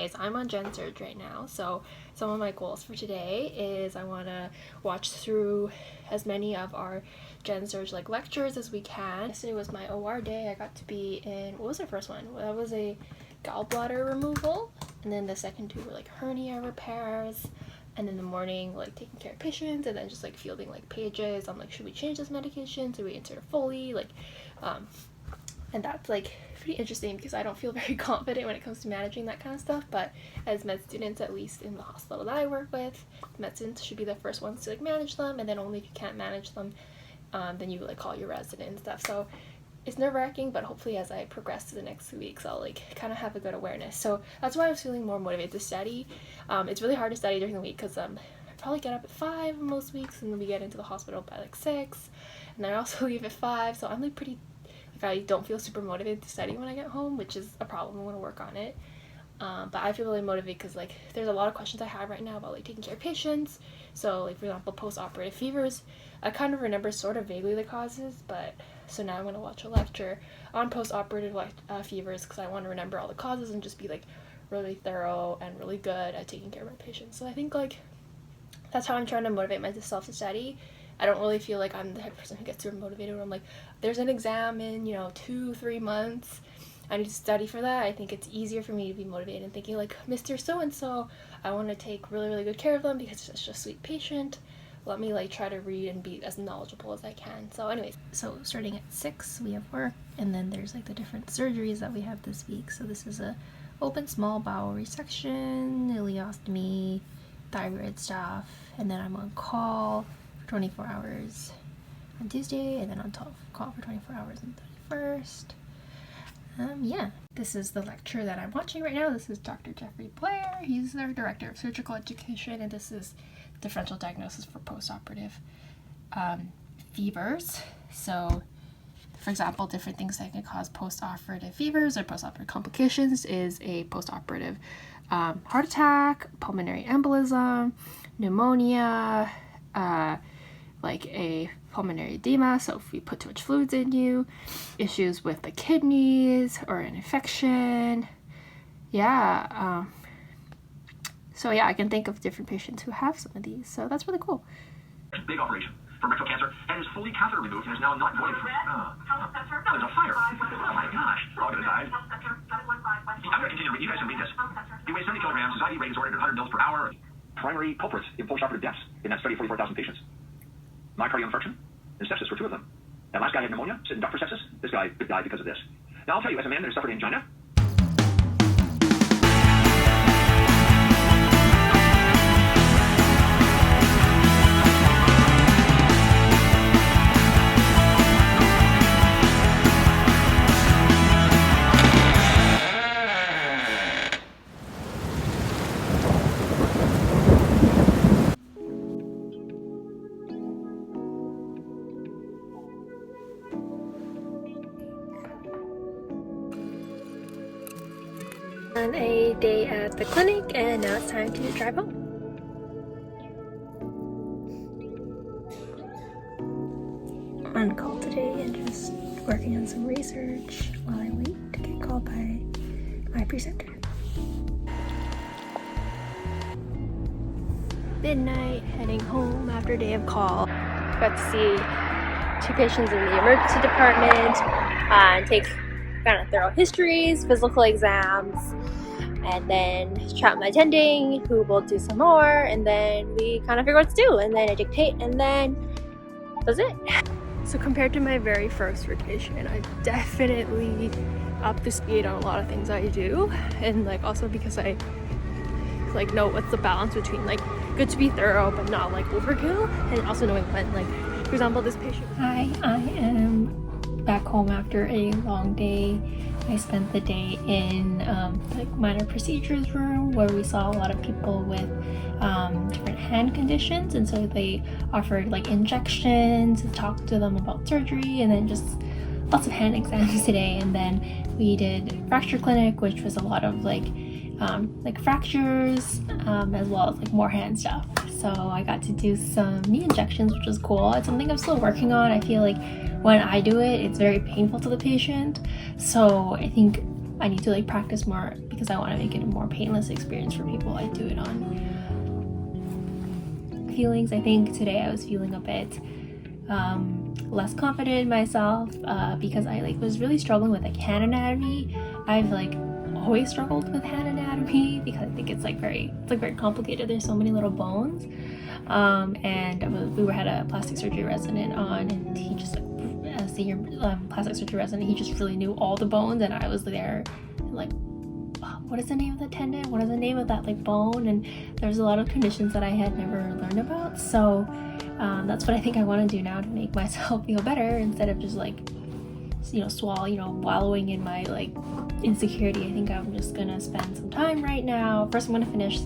anyways, I'm on gen surg right now, so some of my goals for today is I want to watch through as many of our gen surg like lectures as we can. Yesterday was my OR day. I got to be in, what was the first one? That was a gallbladder removal, and then the second two were like hernia repairs, and in the morning like taking care of patients, and then just like fielding like pages on like, should we change this medication, should we insert a Foley, like and that's like pretty interesting because I don't feel very confident when it comes to managing that kind of stuff. But as med students, at least in the hospital that I work with, med students should be the first ones to like manage them, and then only if you can't manage them, then you like call your resident and stuff. So it's nerve-wracking, but hopefully as I progress to the next 2 weeks, I'll like kind of have a good awareness. So that's why I was feeling more motivated to study. It's really hard to study during the week because I probably get up at 5 most weeks, and then we get into the hospital by like 6, and then I also leave at 5. So I'm like pretty, like I don't feel super motivated to study when I get home, which is a problem. I want to work on it. But I feel really motivated because like there's a lot of questions I have right now about like taking care of patients. So like for example, post-operative fevers, I kind of remember sort of vaguely the causes, but so now I'm going to watch a lecture on post-operative fevers because I want to remember all the causes and just be like really thorough and really good at taking care of my patients. So I think like that's how I'm trying to motivate myself to study. I don't really feel like I'm the type of person who gets super motivated when I'm like, there's an exam in, 2-3 months, I need to study for that. I think it's easier for me to be motivated and thinking like, Mr. So-and-so, I want to take really, really good care of them because it's such a sweet patient. Let me like try to read and be as knowledgeable as I can. So anyways, so starting at 6, we have work, and then there's like the different surgeries that we have this week. So this is a open small bowel resection, ileostomy, thyroid stuff, and then I'm on call 24 hours on Tuesday, and then on call for 24 hours on 31st. Yeah, this is the lecture that I'm watching right now. This is Dr. Jeffrey Blair. He's our Director of Surgical Education, and this is differential diagnosis for postoperative fevers. So, for example, different things that can cause postoperative fevers or postoperative complications is a postoperative heart attack, pulmonary embolism, pneumonia, like a pulmonary edema, so if we put too much fluids in you, issues with the kidneys or an infection. So I can think of different patients who have some of these, so that's really cool. Big operation for rectal cancer, and is fully catheter removed and is now not going for there's a fire. Oh my gosh, we're all gonna die. I'm gonna continue to read, you guys can read this. He weighs 70 kilograms, his IV rate is ordered at 100 mils per hour. Primary culprits in postoperative deaths in that study of 44,000 patients. Myocardial infarction and sepsis for 2 of them. That last guy had pneumonia, sitting duck for sepsis. This guy could die because of this. Now I'll tell you, as a man that has suffered angina, On a day at the clinic, and now it's time to drive home. On call today and just working on some research while I wait to get called by my preceptor. Midnight, heading home after a day of call. Got to see 2 patients in the emergency department and take kind of thorough histories, physical exams, and then chat with my attending who will do some more, and then we kind of figure what to do, and then I dictate, and then that's it. So compared to my very first rotation, I definitely upped the speed on a lot of things I do, and like also because I like know what's the balance between like good to be thorough but not like overkill, and also knowing when, like for example this patient. Hi, I am back home after a long day. I spent the day in like minor procedures room where we saw a lot of people with different hand conditions, and so they offered like injections, talked to them about surgery, and then just lots of hand exams today. And then we did fracture clinic, which was a lot of like fractures as well as like more hand stuff. So I got to do some knee injections, which was cool. It's something I'm still working on. I feel like when I do it, it's very painful to the patient. So I think I need to like practice more because I want to make it a more painless experience for people I do it on. Feelings, I think today I was feeling a bit less confident in myself because I was really struggling with hand anatomy. I've always struggled with hand anatomy because I think it's very complicated. There's so many little bones, and we had a plastic surgery resident on, and he just a senior plastic surgery resident, he just really knew all the bones, and I was there what is the name of the tendon? What is the name of that bone? And there's a lot of conditions that I had never learned about. So that's what I think I want to do now to make myself feel better instead of just wallowing in my insecurity. I think I'm just gonna spend some time right now. First, I'm gonna finish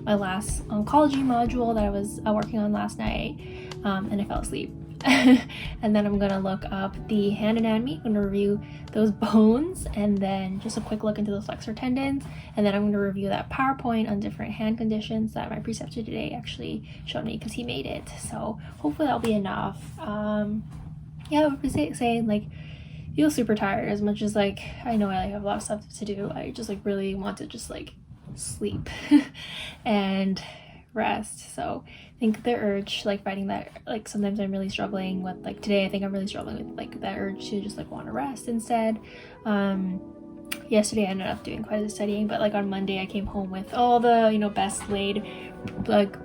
my last oncology module that I was working on last night, and I fell asleep. And then I'm gonna look up the hand anatomy. I'm gonna review those bones, and then just a quick look into those flexor tendons, and then I'm gonna review that PowerPoint on different hand conditions that my preceptor today actually showed me because he made it. So hopefully that'll be enough. Yeah, I would be saying feel super tired. As much as I know I have a lot of stuff to do, I just really want to just sleep and rest. So I think the urge, fighting that, sometimes I'm really struggling with, today I think I'm really struggling with that urge to just want to rest instead. Yesterday I ended up doing quite a bit of studying, but on Monday I came home with all the best laid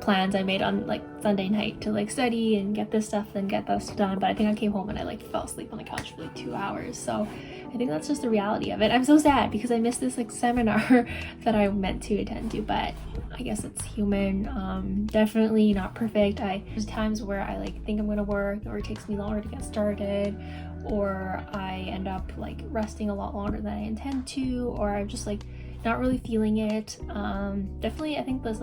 plans I made on Sunday night to study and get this stuff and get this done. But I think I came home and I fell asleep on the couch for 2 hours. So I think that's just the reality of it. I'm so sad because I missed this seminar that I meant to attend to, but I guess it's human. Definitely not perfect. There's times where I think I'm gonna work, or it takes me longer to get started, or I end up resting a lot longer than I intend to, or I'm just not really feeling it. Definitely I think this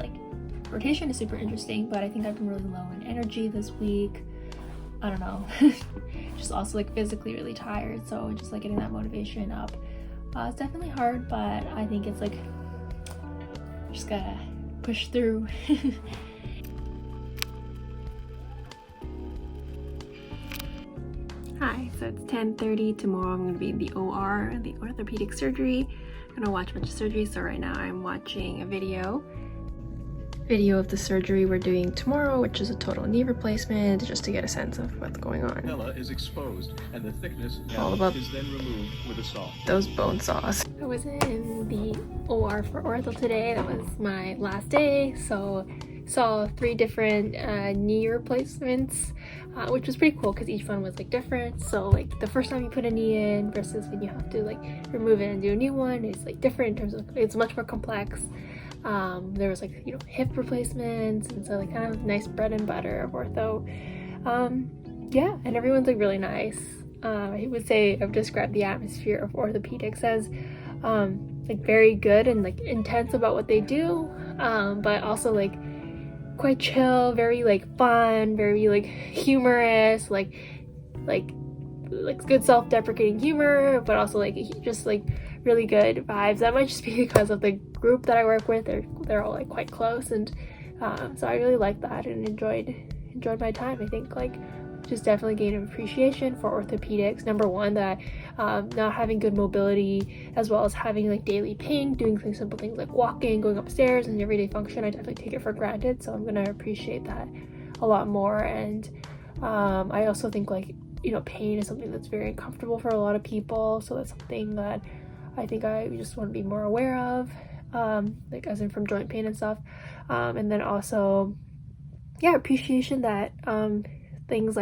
rotation is super interesting, but I think I've been really low in energy this week. I don't know. Just also physically really tired, so just getting that motivation up. It's definitely hard, but I think it's just gotta push through. Hi, so it's 10:30. Tomorrow I'm going to be in the OR, the orthopedic surgery. I'm going to watch a bunch of surgery, so right now I'm watching a video of the surgery we're doing tomorrow, which is a total knee replacement, just to get a sense of what's going on. Is exposed, and the thickness all about is then removed with a saw. Those bone saws. I was in the OR for Ortho today. That was my last day, so saw 3 different knee replacements, which was pretty cool because each one was different. So the first time you put a knee in versus when you have to remove it and do a new one is different in terms of it's much more complex. There was hip replacements, and so kind of nice bread and butter of ortho. Yeah, and everyone's really nice. I would say I've described the atmosphere of orthopedics as very good and intense about what they do, but also quite chill, very fun, very humorous, good self-deprecating humor, but also just really good vibes. That might just be because of the group that I work with. They're all quite close, and so I really liked that and enjoyed my time. I think just definitely gained an appreciation for orthopedics. Number one, that not having good mobility, as well as having daily pain, doing simple things like walking, going upstairs, and everyday function, I definitely take it for granted. So I'm gonna appreciate that a lot more. And I also think pain is something that's very uncomfortable for a lot of people. So that's something that I think I just want to be more aware of, as in from joint pain and stuff. And then also, yeah, appreciation that things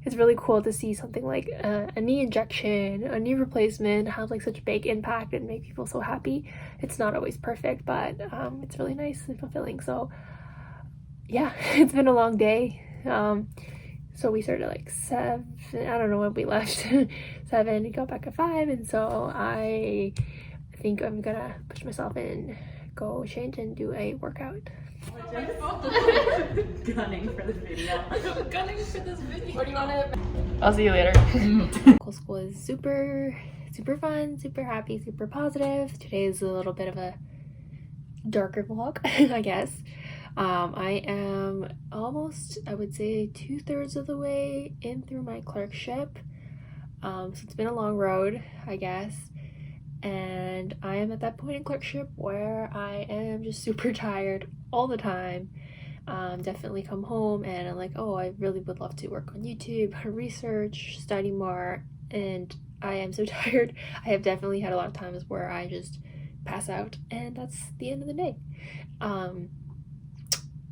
it's really cool to see something like a knee injection, a knee replacement have such a big impact and make people so happy. It's not always perfect, but it's really nice and fulfilling. So yeah, it's been a long day. So we started at 7, I don't know when we left, 7, and got back at 5, and so I think I'm gonna push myself in, go change and do a workout. Gunning for this video. What do you want to? I'll see you later. School is super fun, super happy, super positive. Today is a little bit of a darker vlog, I guess. I am almost, I would say, 2/3 of the way in through my clerkship. So it's been a long road, I guess. and I am at that point in clerkship where I am just super tired all the time. Definitely come home and I'm like, oh, I really would love to work on YouTube, research, study more, and I am so tired. I have definitely had a lot of times where I just pass out, and that's the end of the day.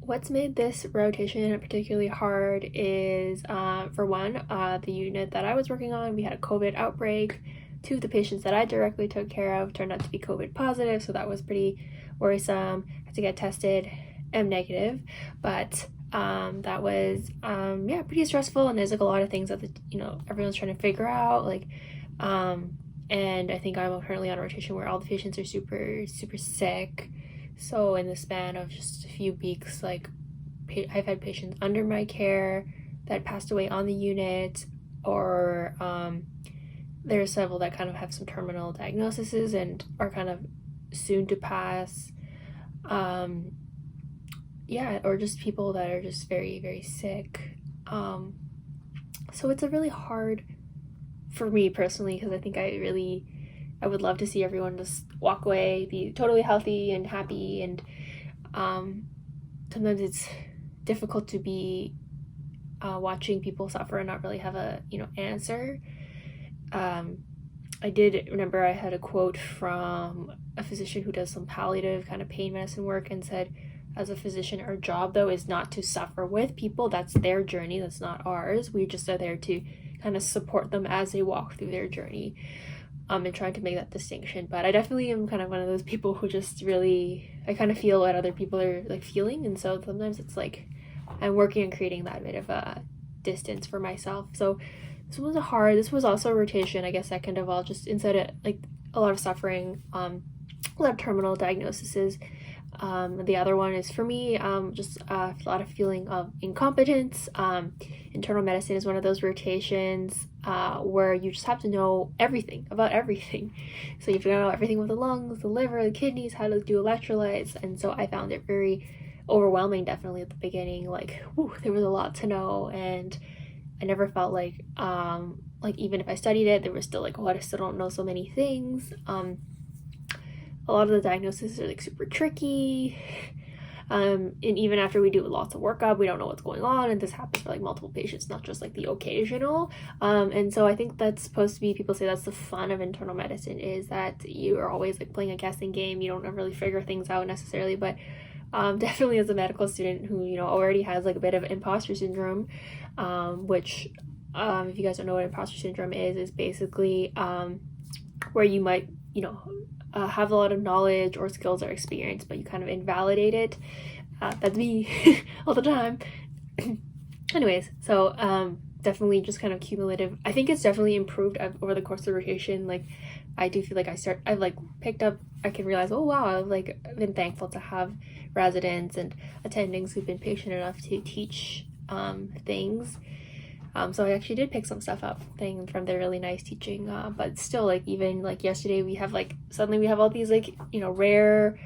What's made this rotation particularly hard is, for one, the unit that I was working on, we had a COVID outbreak. 2 of the patients that I directly took care of turned out to be COVID positive, so that was pretty worrisome. I had to get tested. I'm negative, but that was pretty stressful, and there's like a lot of things that everyone's trying to figure out, and I think I'm currently on a rotation where all the patients are super sick. So in the span of just a few weeks, like I've had patients under my care that passed away on the unit, or there are several that kind of have some terminal diagnoses and are kind of soon to pass. Or just people that are just very sick. So it's a really hard for me personally, because I think I would love to see everyone just walk away, be totally healthy and happy, and sometimes it's difficult to be watching people suffer and not really have a answer. I did remember I had a quote from a physician who does some palliative kind of pain medicine work, and said, as a physician, our job though is not to suffer with people. That's their journey, that's not ours. We just are there to kind of support them as they walk through their journey, and trying to make that distinction. But I definitely am kind of one of those people who just really, I kind of feel what other people are like feeling, and so sometimes it's like I'm working on creating that bit of a distance for myself. So this was also a rotation, I guess, second of all, just instead of like a lot of suffering, a lot of terminal diagnoses. The other one is for me, just a lot of feeling of incompetence. Internal medicine is one of those rotations where you just have to know everything about everything. So you have to know everything with the lungs, the liver, the kidneys, how to do electrolytes, and so I found it very overwhelming, definitely at the beginning. Like, there was a lot to know, and I never felt like even if I studied it, there was still like, I still don't know so many things. A lot of the diagnoses are like super tricky, and even after we do lots of workup, we don't know what's going on, and this happens for like multiple patients, not just like the occasional. And so I think that's supposed to be, people say that's the fun of internal medicine, is that you are always like playing a guessing game. You don't really figure things out necessarily, but definitely as a medical student who already has like a bit of imposter syndrome, which if you guys don't know what imposter syndrome is basically where you might have a lot of knowledge or skills or experience, but you kind of invalidate it. That's me all the time. Anyways, so definitely just kind of cumulative. I think it's definitely improved over the course of the rotation. Like, I do feel like I've like picked up, I can realize, oh wow, I've like been thankful to have residents and attendings who've been patient enough to teach things. So I actually did pick some stuff up from their really nice teaching, but still, like, even like yesterday, we have like, suddenly we have all these like, rare,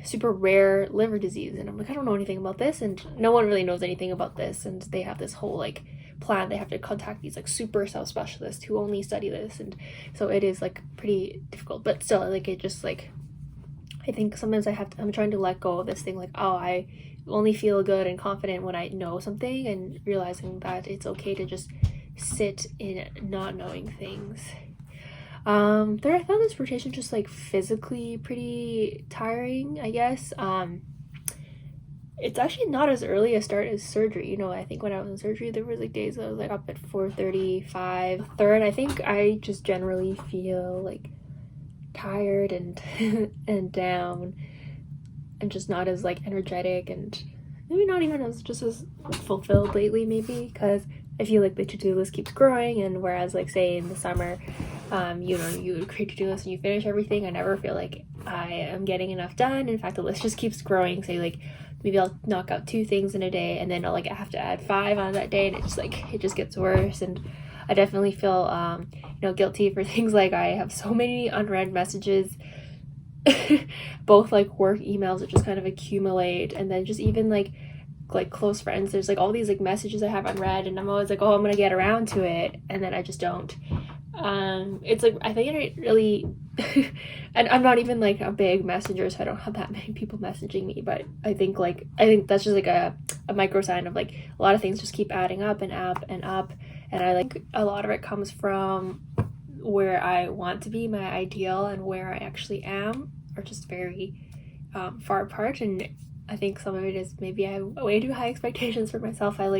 super rare liver disease, and I'm like, I don't know anything about this, and no one really knows anything about this, and they have this whole like plan. They have to contact these like super subspecialists who only study this, and so it is like pretty difficult, but still, like, it just like, I think sometimes I'm trying to let go of this thing, like, I only feel good and confident when I know something, and realizing that it's okay to just sit in not knowing things. I found this rotation just like physically pretty tiring, I guess. It's actually not as early a start as surgery. I think when I was in surgery, there was like days I was like up at 4:30, 5:30. I think I just generally feel like tired and and down, and just not as like energetic, and maybe not even as fulfilled lately, maybe because I feel like the to-do list keeps growing, and whereas like say in the summer, you create to-do list and you finish everything, I never feel like I am getting enough done. In fact, the list just keeps growing. Say like maybe I'll knock out 2 things in a day, and then I'll like have to add 5 on that day, and it just gets worse. And I definitely feel guilty for things like I have so many unread messages, both like work emails that just kind of accumulate, and then just even like close friends, there's like all these like messages I have unread, and I'm always like, I'm gonna get around to it, and then I just don't. It's like, I think it really and I'm not even like a big messenger, so I don't have that many people messaging me, but I think that's just like a micro sign of like a lot of things just keep adding up and up and up, and I like a lot of it comes from where I want to be, my ideal, and where I actually am are just very far apart. And I think some of it is maybe I have way too high expectations for myself. I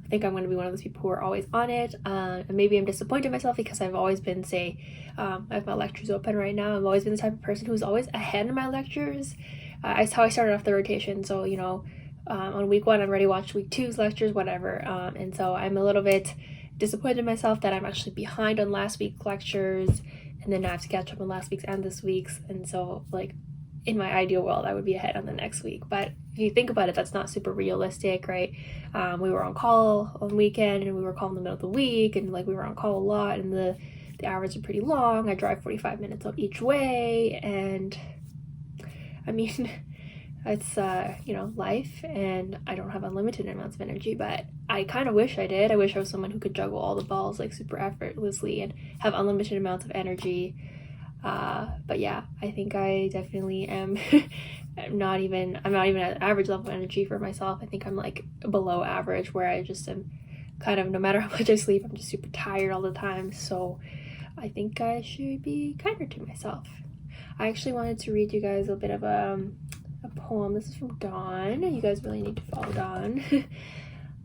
think I'm going to be one of those people who are always on it, and maybe I'm disappointed in myself because I've always been, say, I have my lectures open right now. I've always been the type of person who's always ahead in my lectures. It's how I started off the rotation. So, you know, on week 1, I'm ready to watch week 2's lectures, whatever. And so I'm a little bit disappointed in myself that I'm actually behind on last week's lectures, and then I have to catch up on last week's and this week's. And so, like, in my ideal world, I would be ahead on the next week. But if you think about it, that's not super realistic, right? We were on call on weekend, and we were called in the middle of the week, and like we were on call a lot, and the hours are pretty long. I drive 45 minutes each way, and I mean, it's you know, life, and I don't have unlimited amounts of energy, but I kind of wish I did. I wish I was someone who could juggle all the balls like super effortlessly and have unlimited amounts of energy. But yeah, I think I definitely am I'm not even at average level of energy for myself. I think I'm like below average, where I just am kind of, no matter how much I sleep, I'm just super tired all the time. So I think I should be kinder to myself. I actually wanted to read you guys a bit of a poem. This is from Dawn. You guys really need to follow Dawn.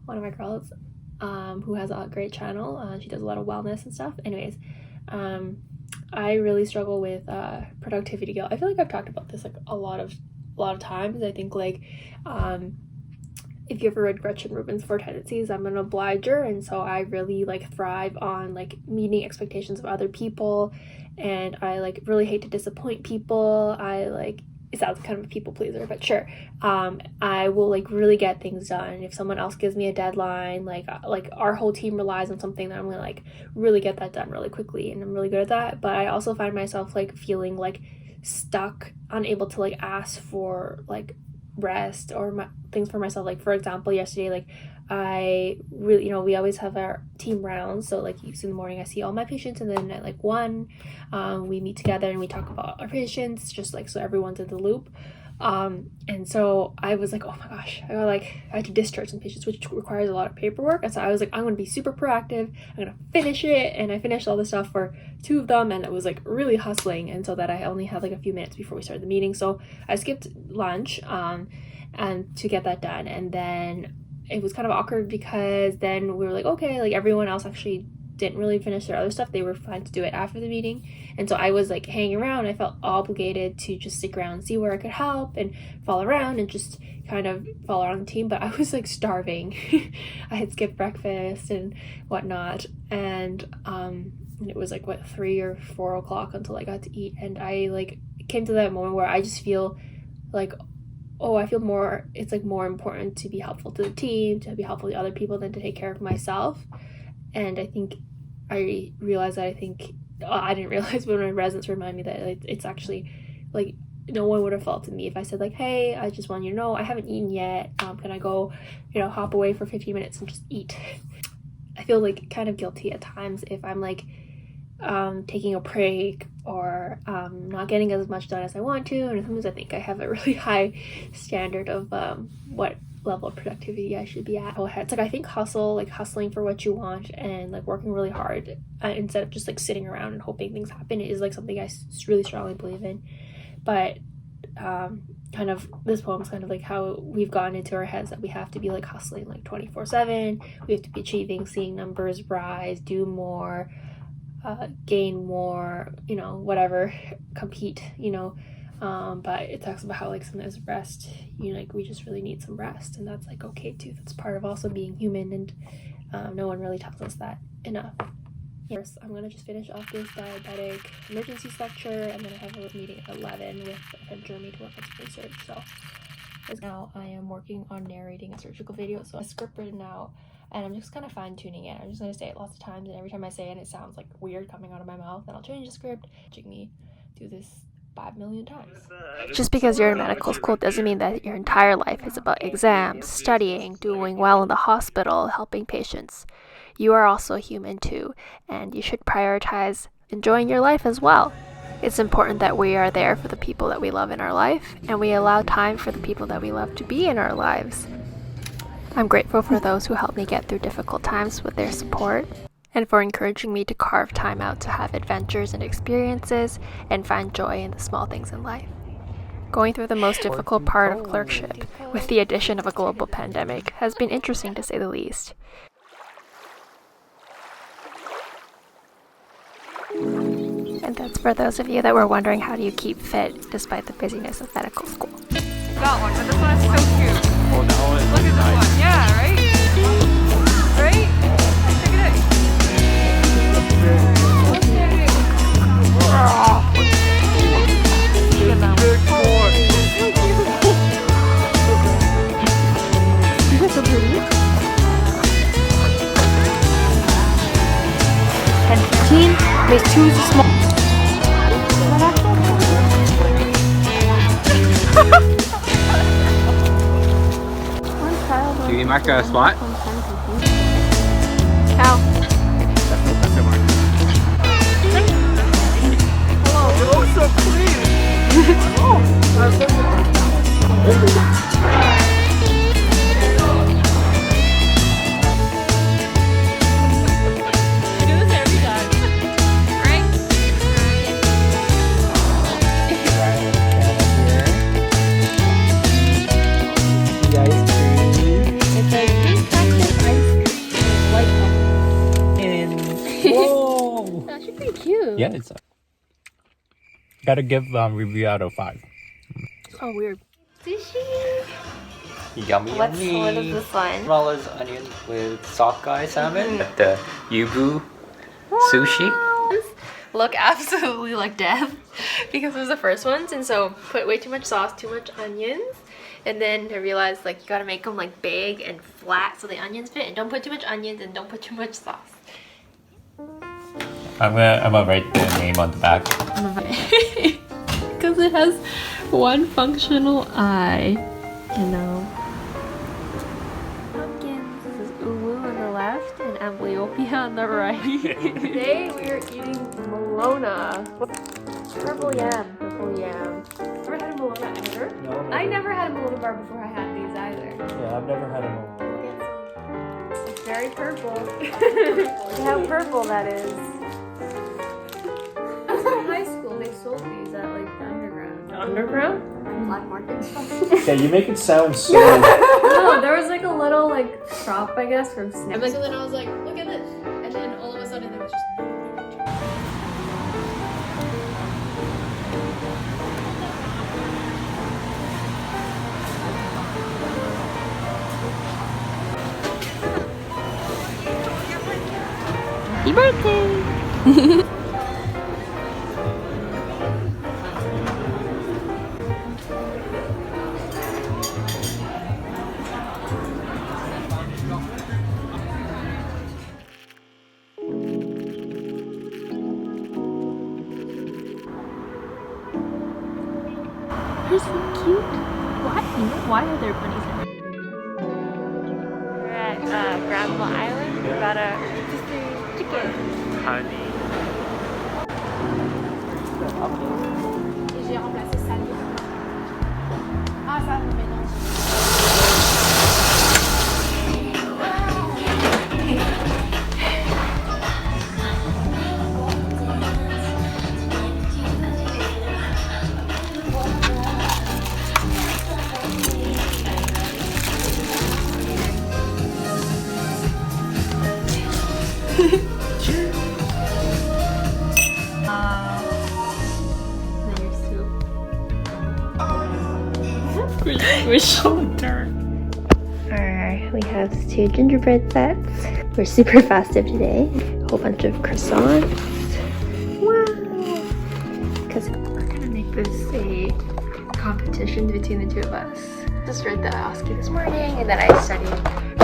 One of my girls, who has a great channel. She does a lot of wellness and stuff. Anyways, I really struggle with productivity guilt. I feel like I've talked about this like a lot of times. I think like if you ever read Gretchen Rubin's 4 Tendencies, I'm an obliger, and so I really like thrive on like meeting expectations of other people, and I like really hate to disappoint people. It sounds kind of a people pleaser, but sure. I will like really get things done. If someone else gives me a deadline, like our whole team relies on something, that I'm gonna like really get that done really quickly, and I'm really good at that. But I also find myself like feeling like stuck, unable to like ask for like rest or things for myself. Like for example, yesterday, like I really, you know, we always have our team rounds, so like in the morning I see all my patients, and then at like 1 we meet together and we talk about our patients, just like so everyone's in the loop. And so I was like, oh my gosh, I had to discharge some patients, which requires a lot of paperwork, and so I was like, I'm gonna be super proactive, I'm gonna finish it. And I finished all the stuff for 2 of them, and it was like really hustling, and so that I only had like a few minutes before we started the meeting, so I skipped lunch and to get that done. And then it was kind of awkward because then we were like, okay, like everyone else actually didn't really finish their other stuff. They were fine to do it after the meeting, and so I was like hanging around. I felt obligated to just stick around and see where I could help and follow around and just kind of follow around the team. But I was like starving. I had skipped breakfast and whatnot, and it was like 3 or 4 o'clock until I got to eat. And I like came to that moment where I just feel like, oh, I feel more, it's like more important to be helpful to the team, to be helpful to other people, than to take care of myself. And I think I realized that I didn't realize, but my residents remind me that it's actually like no one would have faulted me if I said like, hey, I just want you to know I haven't eaten yet, can I go, you know, hop away for 15 minutes and just eat. I feel like kind of guilty at times if I'm like taking a break or not getting as much done as I want to, and sometimes I think I have a really high standard of what level of productivity I should be at. It's like I think hustling for what you want and like working really hard instead of just like sitting around and hoping things happen is like something I really strongly believe in. But kind of this poem is kind of like how we've gotten into our heads that we have to be like hustling like 24/7. We have to be achieving, seeing numbers rise, do more, gain more, you know, whatever, compete, you know. But it talks about how like sometimes rest, you know, like we just really need some rest, and that's like okay too. That's part of also being human, and no one really tells us that enough. First, I'm gonna just finish off this diabetic emergencies lecture, and then I have a meeting at 11 with a friend Jeremy to work on some research. So as now I am working on narrating a surgical video, so a script written now, and I'm just kind of fine-tuning it. I'm just gonna say it lots of times, and every time I say it, it sounds like weird coming out of my mouth, then I'll change the script. Watching me do this 5 million times. Just because you're in medical school doesn't mean that your entire life is about exams, studying, doing well in the hospital, helping patients. You are also a human too, and you should prioritize enjoying your life as well. It's important that we are there for the people that we love in our life, and we allow time for the people that we love to be in our lives. I'm grateful for those who helped me get through difficult times with their support, and for encouraging me to carve time out to have adventures and experiences and find joy in the small things in life. Going through the most difficult part of clerkship, with the addition of a global pandemic, has been interesting to say the least. And that's for those of you that were wondering how do you keep fit despite the busyness of medical school. Got one, but this one is so cute. Oh, that one is Look at this nice. one. Yeah, right? Right? Check it out. Look at that one. You guys so pretty. 10, 15, there's two small. Do you mark a spot? Ow. That's a mark. We do this every time. Right? Whoa! That's pretty cute. Yeah, it's. Gotta give review out of 5. Oh, weird. Yummy, What is this one? Rollers onion with sockeye salmon at the Yubu sushi. Look absolutely like death because it was the first ones, and so put way too much sauce, too much onions, and then I realized like you gotta make them like big and flat so the onions fit, and don't put too much onions and don't put too much sauce. I'm gonna write the name on the back. Because it has one functional eye, you know. Pumpkins. This is uwu on the left and amblyopia on the right. Today we are eating Malona. Purple yam. Purple yam. Ever had a Malona ever? No, I never had a Malona bar before I had these either. Yeah, I've never had a It's very purple. Look how purple that is. In high school, they sold these at like the Undergrad. Underground? Black market stuff. Yeah, you make it sound so. No, there was like a little like shop, I guess, from Snap. And then I was like, look at this. And then all of a sudden there was just no picture. Happy birthday! They're so cute. Why? You know, why are there bunnies in here? We're at Granville Island. We got a rotisserie chicken. honey. Et j'ai remplacé salé. Ah, ça me mélange. We're so dark. Alright, we have 2 gingerbread sets. We're super festive today. A whole bunch of croissants. Wow! Because we're gonna make this a competition between the 2 of us. Just read the OSCE this morning, and then I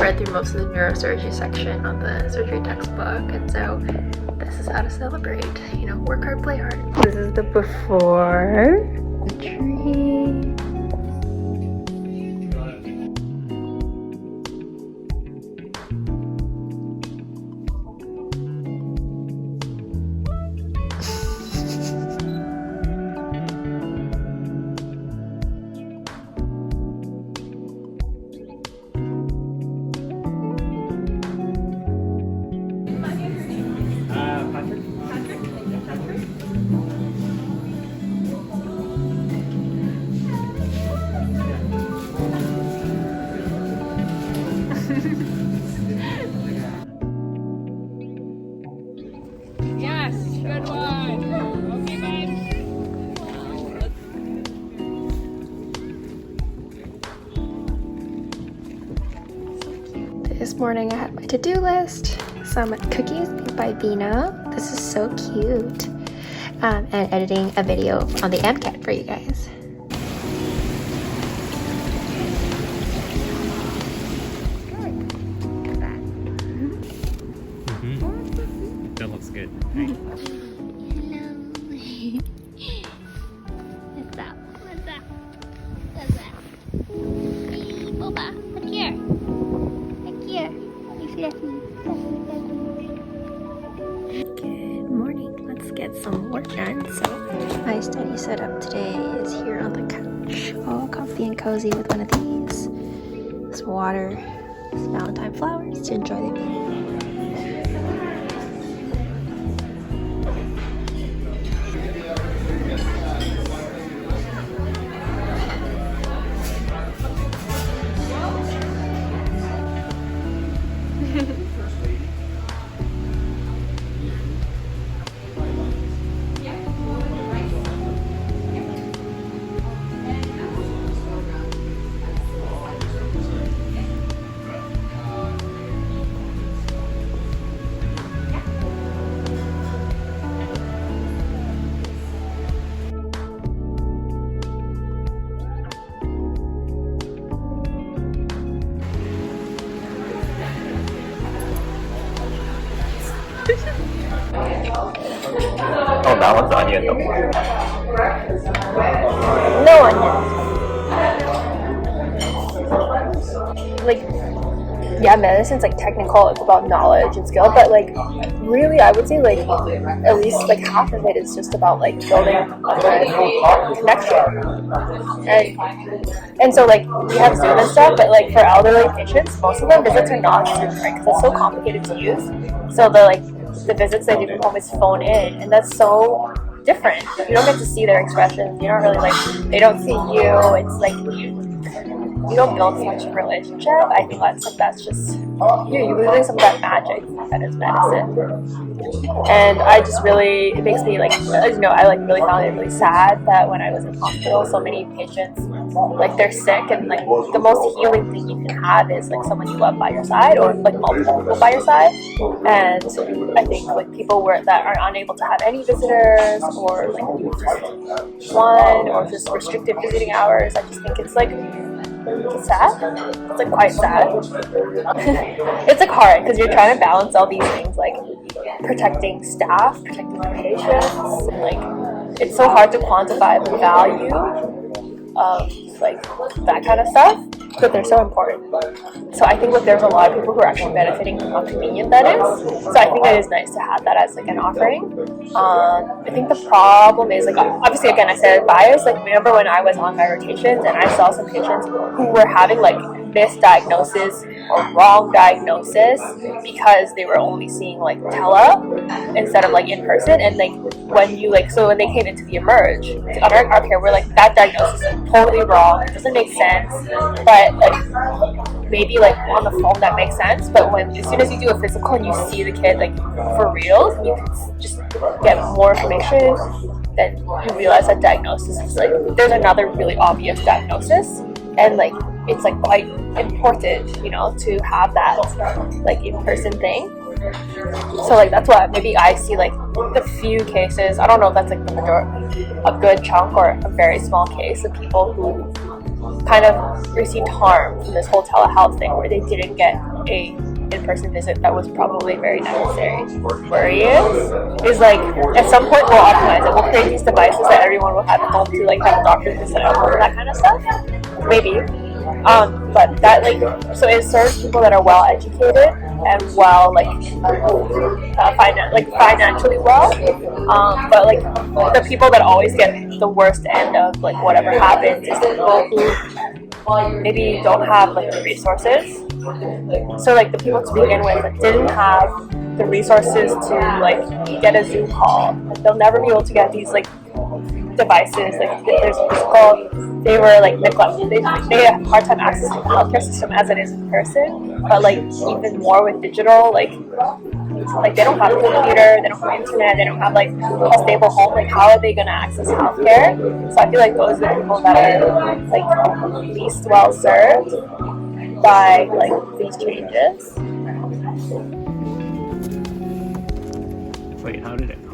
read through most of the neurosurgery section on the surgery textbook, and so this is how to celebrate. You know, work hard, play hard. This is the before. The tree. morning I had my to-do list, some cookies made by Vina. This is so cute. And editing a video on the MCAT for you guys. That looks good. Hello. What's up? What's up? What's up? Boba, come here. Come here. You see that? Good morning. Let's get some work done. So my study setup today is here on the couch, all comfy and cozy with one of these. Some water, some Valentine flowers to enjoy the view. Oh, that one's onion though. No onions. Like, yeah, medicine's like technical, it's about knowledge and skill, but like really I would say like at least like half of it is just about like building a good connection. And so like we have Zoom and stuff, but like for elderly patients, most of them visits are not Zoom, right? Because it's so complicated to use. So the visits they do from home is phone in, and that's so different. You don't get to see their expressions. You don't really like, they don't see you. It's like you don't build such a relationship. I think that's just you're losing some of that magic that is medicine. And I just really, it makes me like, as you know, I like really found it really sad that when I was in hospital, so many patients like they're sick, and like the most healing thing you can have is like someone you love by your side, or like multiple people by your side. And I think like people that are unable to have any visitors, or like just one, or just restricted visiting hours, I just think it's like sad. It's like quite sad. It's like hard because you're trying to balance all these things, like protecting staff, protecting the patients, and like it's so hard to quantify the value of like that kind of stuff, but they're so important. So I think that there's a lot of people who are actually benefiting from how convenient that is. So I think it is nice to have that as like an offering. I think the problem is like, obviously again I said bias, like remember when I was on my rotations and I saw some patients who were having like misdiagnosis or wrong diagnosis because they were only seeing like tele instead of like in person. And like when you like, so when they came into the emerge on our care, we're like, that diagnosis is totally wrong, it doesn't make sense, but like maybe like on the phone that makes sense, but when as soon as you do a physical and you see the kid like for real, you can just get more information, then you realize that diagnosis is like, there's another really obvious diagnosis, and like it's like quite important, you know, to have that like in-person thing. So like that's why maybe I see like the few cases, I don't know if that's like the majority, a good chunk or a very small case of people who kind of received harm from this whole telehealth thing where they didn't get a in-person visit that was probably very necessary. Worry is like at some point we'll optimize it. We'll create these devices that everyone will have at home to like have doctors visit at home, that kind of stuff. Maybe. But that like, so it serves people that are well educated and well like financially well. But like the people that always get the worst end of like whatever happens is people who maybe don't have like the resources. So like the people to begin with that didn't have the resources to like get a Zoom call, like, they'll never be able to get these like devices, like there's physical, they were like neglected. They have a hard time accessing the healthcare system as it is in person, but like even more with digital, like they don't have a computer, they don't have internet, they don't have like a stable home. Like how are they gonna access healthcare? So I feel like those are the people that are like least well served. by like these changes. Wait, how did it